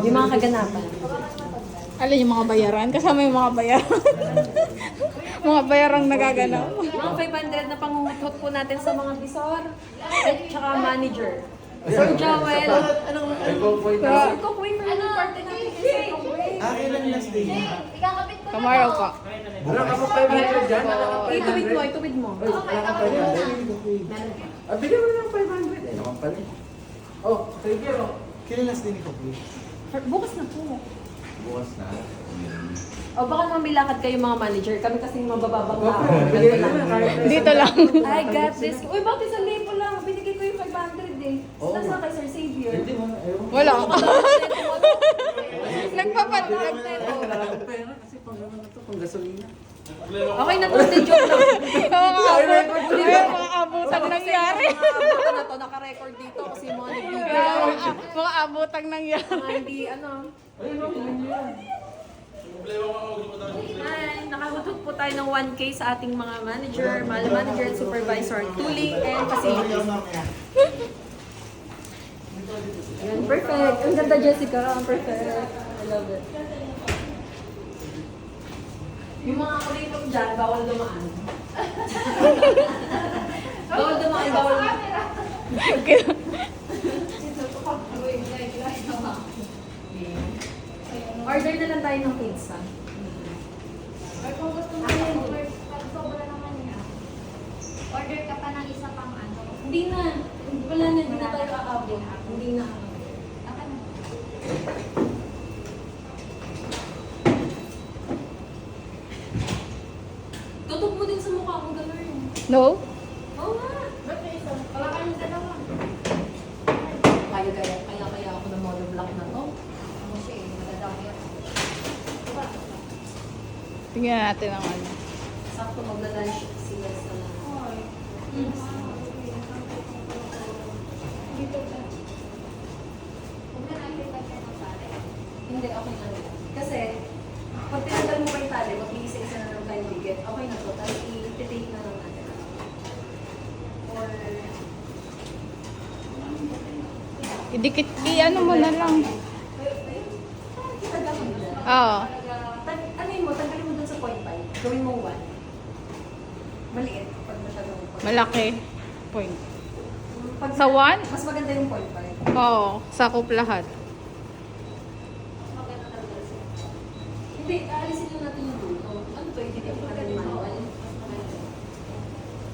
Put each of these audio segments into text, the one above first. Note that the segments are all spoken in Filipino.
Yung mga kaganapan. Alam yung mga bayaran? Kasama yung mga bayaran. Mga bayarang nagaganap. Mga 500 na pangungutot po natin sa mga bisor at saka manager. Sir Joel. Sir Cook, wait for anong party natin kay Sir Cook. Akin lang last day. Tomorrow pa. Wala ka pa 500 dyan? Ituwid mo. Wala ka 500? Bigyan mo na ng 500 eh. Naman pala. Oh, thank you. Kailan last day ni Kopi? Bukas na po. Bukas na. O baka naman may lakad kayo mga manager. Kami kasi mabababang tao. Bigyan mo na. Dito lang. I got this. Uy, bakit isang lipo lang? Binigay ko yung 500 eh. Oo. Nasa kay Sir Xavier. Hindi mo na. Ewan. Wala. Nagpapadlag. Wala akong pera kasi pang ano na to, pang gasolina. Okay na to, hindi joke lang. Mga abutang nangyari. Mga abutan na to, naka-record dito kasi yung mga nagbibigay. Mga abutang nangyari. Mga hindi, ano. Ay, nakahutot po tayo ng 1K sa ating mga manager, mahal manager and supervisor, tooling and facilities. Yan, perfect. Ang ganda, Jessica. Perfect. I love it. Yung mga kulitok dyan, bawal dumaan. Bawal dumaan, bawal. Order na lang tayo ng pizza. Or kung gusto mo pag sobra naman niya, order ka pa ng isa pang ano. Hindi na. Wala na, hindi na tayo aabot. Hindi na. Ako na. Tutok mo din sa mukha mo, gano'n. No? Oo nga. Ba't may isa? Wala kayong dalawa. Kaya ako ng monoblock na to. Ano siya eh, madadami ako. Diba? Tingnan natin ang ano. Sakto magla-lunch sila sa... Oy. Dito ka. Huwag na nakikita siya ng tali. Hindi, okay na. Kasi, pag tinanggal mo pa yung tali, mag-iisa-isa na lang tayo bigit. Okay na to. Tapos i-take na lang natin. Or... Idikit, ano mo na lang. Tagal mo na. Oo. Ano yun mo? Tanggalin mo dun sa 0.5. Gawin mo 1. Maliit. Pag masyadong 0.5. Malaki. Point. Pag Sa 1? Mas maganda yung 0.5. Oo. Sakop lahat. Maganda talaga siya. Hindi, aalisin lang natin yung dulo. Ano to? Hindi ko pa rin manual.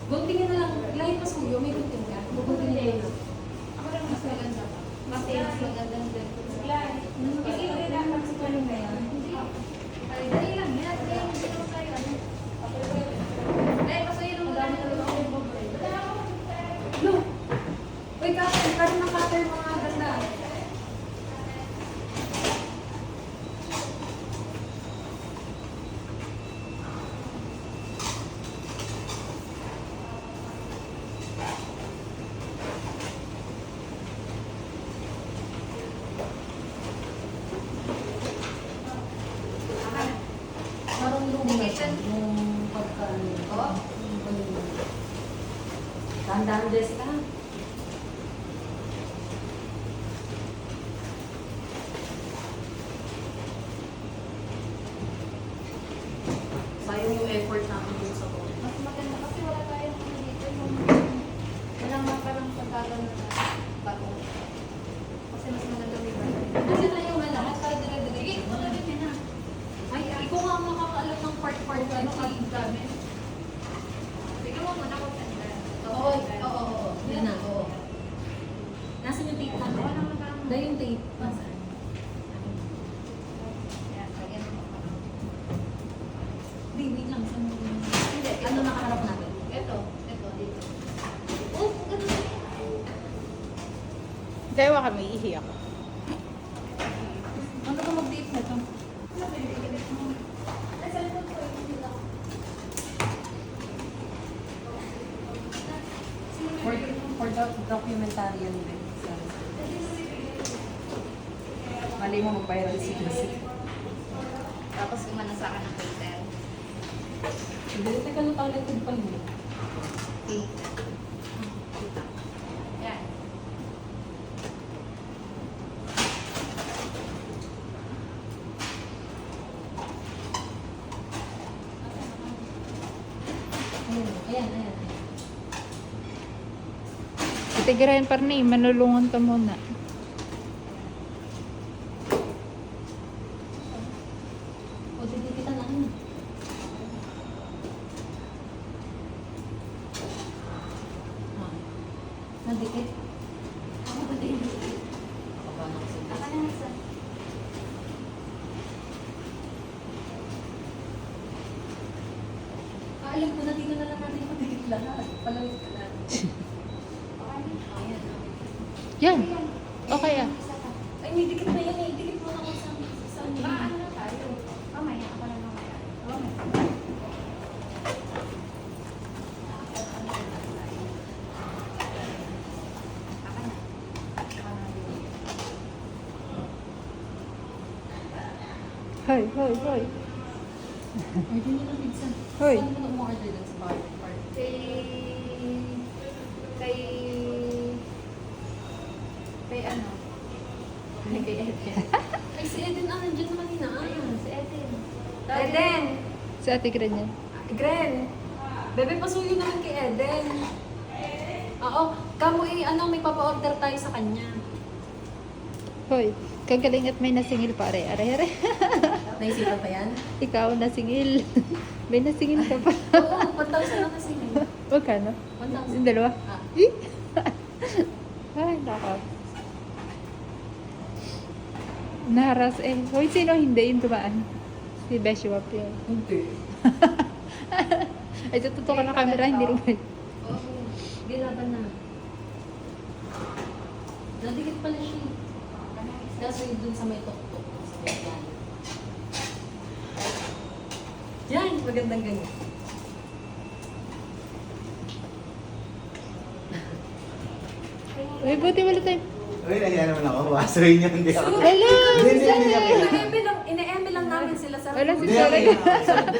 Guntingin na lang. Lahit pa suyo, may gunting ka. Guntingin na lang. Ako lang mas maganda pa. Kasi mas maganda din. Kasi hindi na ako sa tulong na yan. Ay, dali lang. Yan. Dali lang. Dali lang tayo. Dahil pasuyin mo dami na lang ako. No! Uy, karin ng cutter mga ganda. Parang lumitan yung pagkaano. Oo. Tandaan, Jessica. Sayang yung effort natin dun sa phone. Mas maganda kasi wala tayong ano dito. Wala nga parang pagkagano na bago. Kasi mas maganda may bago. Kasi na yung lahat para dire-dire. Wala din yan ah. Ay, ikaw nga ang makakaalam ng part-part ka. Ano ka dami? Sige mo muna kung saan. Oo, oo. Yan na, oo. Nasaan yung tape natin? Wala naman parang... Dahil yung tape. Nasaan? Yan, lagyan mo pa. Hindi, wait lang. Saan mo yung... Hindi, Ano nakaharap natin? Ito, dito. Oh, ganun. Dahil kami, ihi ako. Ano ka mag-tape na ito? For documentarian din. Mali mo mag-viral si Jessica. Tapos umano sa akin ng hotel. Hindi, teka lang talented pa niyo. Yan. Ayan, ayan. Titigirahin pa rin eh. Manulungan ka muna. O, titikitan na kayo. Nandikit. Ako ba din? Aka na isa. Alam ko na dito na lang natin matikit lahat. Palawit ka lang. Yan. Okay ah. Ay, may dikit na yan eh. Dikit mo na ako sa Ano na tayo? Mamaya, ako na mamaya. Hoy, hoy, hoy. Order nyo ng pizza. Hoy. Saan mo na umorder dun sa bar? Kay... Kay... Kay ano? Kay Eden. Ay, si Eden ah, nandiyan na kanina. Ayun, si Eden. Eden! Sa ate Gran yan. Gren! Bebe, pasuyo naman kay Eden. Oo, kamo ano, may papa-order tayo sa kanya. Hoy, kagaling at may nasingil pare. Are, are. Naisipan pa yan? Ikaw nasingil. May nasingil ka pa. Oo, 1,000 lang kasi. Magkano? 1,000. Yung dalawa? Ah. Eh? Ay, nako. Naharas eh. Hoy, sino hindi yung tumaan? Si Beshi Wap yun. Hindi. Ay, tututo ka ng camera, hindi rin ba? Oo, ginaban na. Nadikit pala siya. Kaso yun dun sa may tok-tok. Sa may yan. Yan, magandang ganyan. Uy, buti wala tayo. Uy, nahiya naman ako. Wasuhin niyo, hindi ako. Hello! Ine-eme lang namin sila sa... Wala si Hindi Sorry. ako.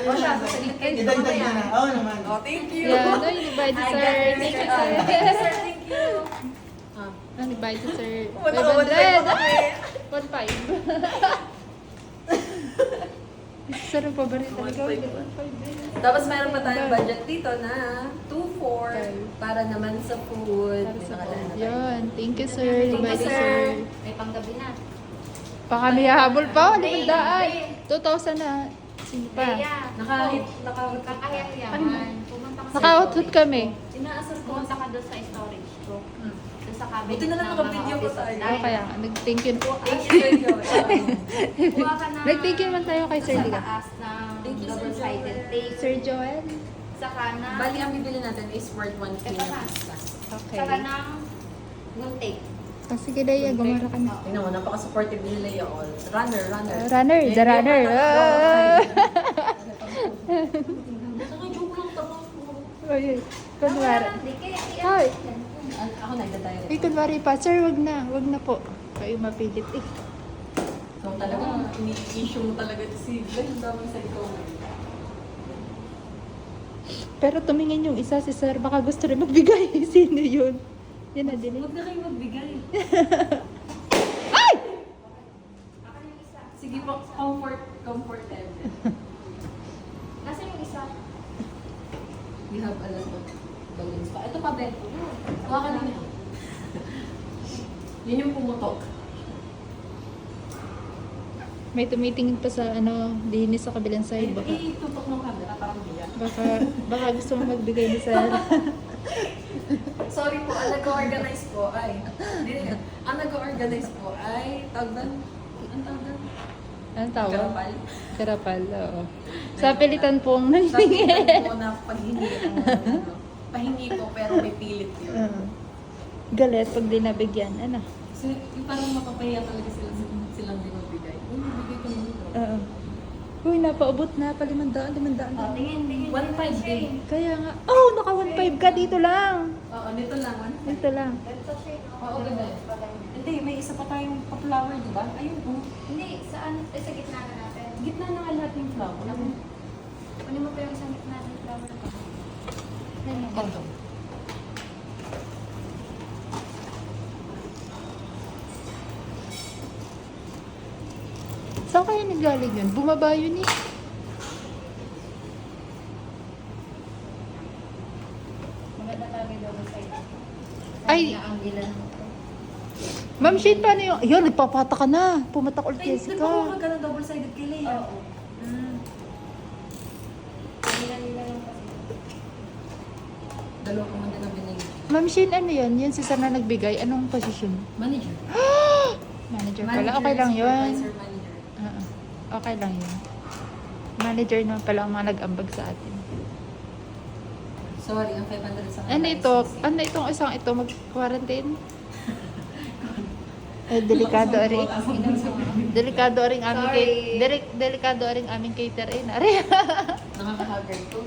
O siya, sasalit kayo. Idagdag niya na. Oo naman. Oh, thank you. Yeah, no, you buy the sir. Thank you, sir. Thank you. Ah. No, you buy the sir. Wala ka, 1.5. Sarap pa ba rin talaga? 1.5. Tapos meron pa tayong budget dito na 2,400 para naman sa food. Para May sa nakalaan na tayo. Yun. Thank you, sir. You Thank buy you, the sir. sir. May panggabi na. Pa kami hahabol pa. Hindi, 500. 2,000 na. Sino pa? Kaya, Nakahit. kakahiyaman. Pumunta ka sa Naka-outfit kami. Inaasar ko. Pumunta ka doon sa storage ko. Doon sa cabinet. Buti na lang ng naka-video mga ko office tayo. supply. Kaya, nag-thank you. Thank you, Sir Joey. Kuha ka na. Nag-thank you naman tayo kay Sir Sa Liga. taas ng Thank you, Sir double-sided Joel. tape. Sir Joel? Saka na. Bali, ang bibili natin is worth 1K Ito na na. pizza. Okay. Saka ng yung tape. Oh, sige, Daya. Gumara ka na. Tingnan mo, napaka-supportive nila yung all. Runner. Runner, the runner. Ah. Saka joke lang tapos. Oy, kunwari. Hindi, kaya Hoy. Ako nagdadayo. Ay, kunwari pa. Sir, wag na. Wag na po. Kayo mapilit eh. So talaga, ini-issue mo talaga si Glenn. Ang daming sa ikaw. Pero tumingin yung isa si Sir. Baka gusto rin magbigay. Sino yun? Yan na din. Huwag na kayo magbigay. Ay! Sige po, comfortable. Nasaan yung isa? We have a lot of balloons pa. Ito pa, Ben. Kuha ka na. Yun yung pumutok. May tumitingin pa sa ano, dinis sa kabilang side. Baka, Tutok ng camera, parang biya. baka gusto mo magbigay ni Sir. Sorry po, ang nag-organize po ay... Ang nag-organize po ay... Tawag doon? Ang tawag doon? Anong tawag? Karapal. Karapal, oo. Sa pilitan pong Sa nangyayari. pilitan po na paghingi ang pahingi po pero may pilit yun. Galit pag di nabigyan. Ano? Kasi yung parang mapapahiya talaga silang di magbigay. Uy, magbigay ko nito. Oo. Uy, napaubot na pa 500. Oh, tingin. 1.5 din. Kaya nga, oh, naka 1.5 ka dito lang. Oo, nito lang. Dito lang. Ito siya. Oo, ganda. Hindi, may isa pa tayong pa-flower, di ba? Ayun, Hindi, saan? Sa gitna na natin. gitna na nga lahat yung flower. Kunin mo pa yung isang gitna ng flower na pa. Ganyan. Ito. Saan kaya nagaling yun? Bumaba yun eh. Ay, Ang ilan. Ma'am Shane, paano yung... Ayun, nagpapata ka na. Pumatak ulit Ay, Jessica. nagpakuha ka ng double-sided kay Leia. Oo. Mm. Ilan lang kasi. Dalawa ko man din ang binigay. Ma'am Shane, ano yun? Yan si Sana nagbigay. Anong position? Manager. Manager pala. Okay lang yun. Supervisor, manager. Okay lang yun. Manager naman pala ang mga nag-ambag sa atin. Sorry, ang 500 sa Ano ito? Ano itong isang ito? Mag-quarantine? Delikado rin. Delikado rin aming delikado rin aming catering. Are. Nakaka-haggard to.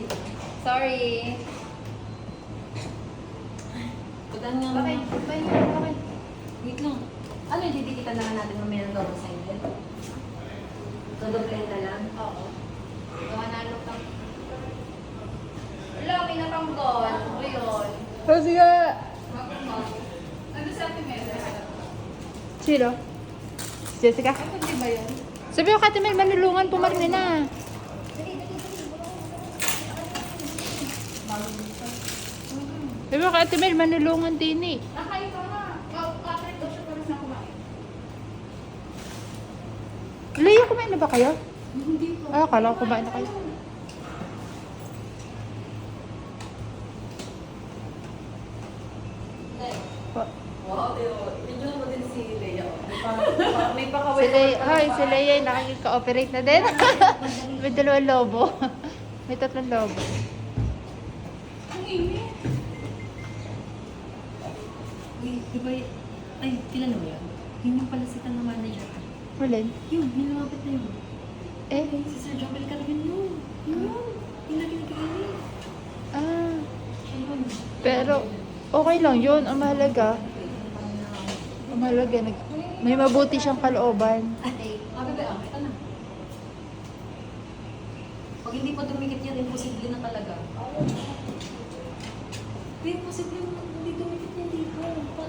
Sorry. Pagkaan nga Bakit? Bakit? Wait lang. Ano, didikita na lang natin mamaya ng double-sided? Double-sided na lang? Oo. Manalo ka. Wala, may natanggol. O yun. Kasi nga. Ano sa atin meron? Sino? Jessica? Ako di ba yun? Sabi ko, Kati Mel, manulungan, pumarni na. Sabi ko, Kati Mel, manulungan din eh. Nakain ka na. Kapit daw siya parang na kumain. Leia, kumain na ba kayo? Hindi po. Akala ko kumain na kayo. Wow, medyo mo din si Leia. May pakaway. Si Leia, hi, si Leia, nakikika-operate na din. May dalawang lobo. May tatlong lobo. Ang init. Uy, di ba, ay, kilala mo yan? Yun yung pala si Tang manager. Ulin? Yun, yung lumapit na yun. Eh, Si Sir John Bel Carmen yun. Yun. Yung lagi nagkakainin. ah. Siya yun. Pero, okay lang yun. Ang mahalaga, may mabuti siyang kalooban. Bebe, kita na. Pag hindi pa dumikit yan, imposible na talaga. Imposible na hindi dumikit yan dito.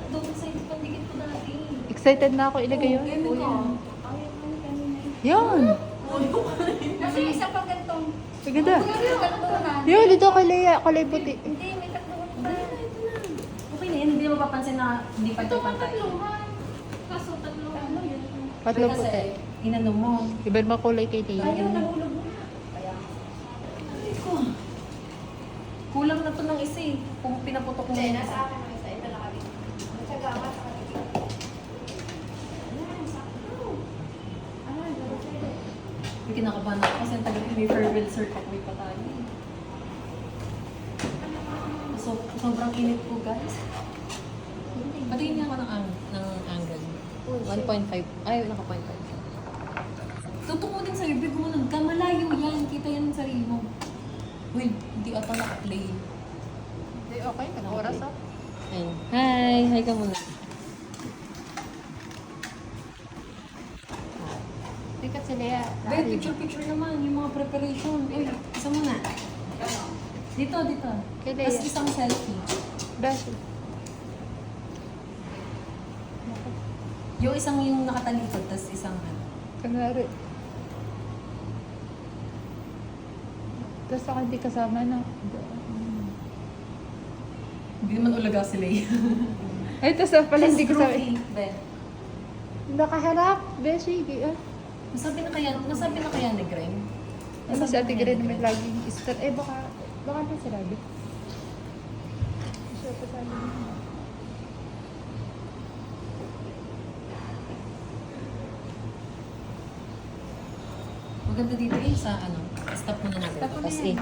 Double sided pandikit ko dati. Excited na ako ilagay yun. Game ka. Yun! Kasi isa pang gantong. Maganda. Tatlunan. Yun, dito kay Leia, kulay puti. Hindi, may tatlunan pa. Okay na yan, hindi mo mapapansin na hindi pa Ito ito pang pantay. tatluhan. Kaso tatluhan. Patlo Kasi, puti. inano mo. Iba naman kulay kay Leia. Ayaw, nahulog mo na. Kaya. Ay ko. Kulang na to ng isa eh. Kung pinaputok mo. Hindi, nasa akin ang isa. Ito nakabit. Matyaga ka sa kabit. May kinakabahan ako kasi ang tagal may farewell certificate pa tayo. So, sobrang init po guys. Patingin niya ako ng angle. 1.5. Ay, naka 0.5. Totoo din sa'yo, big mo nun. Kamalayo yan. Kita yan ng sarili mo. Uy, hindi ata naka-play. Hindi, okay. Oras ah. Ayun. Hi! Hi ka muna. Tikat si Leia. Be, picture naman. Yung mga preparation. Uy, isa muna. Dito. Kay Leia. Tapos isang selfie. Dash. Yung isang yung nakatalikod, tapos isang ano. Kunwari. Tapos ako hindi kasama na. Hindi naman ulaga sila eh. Ay, tapos pala hindi kasama. Be, Nakaharap. Beshi. nasabi na kaya ni Greg? Ano si Ate Gren naman laging istar. Eh, baka na sila. Siya pa sa amin. Maganda dito eh sa ano. Stop muna natin. Stop Tapos muna yan.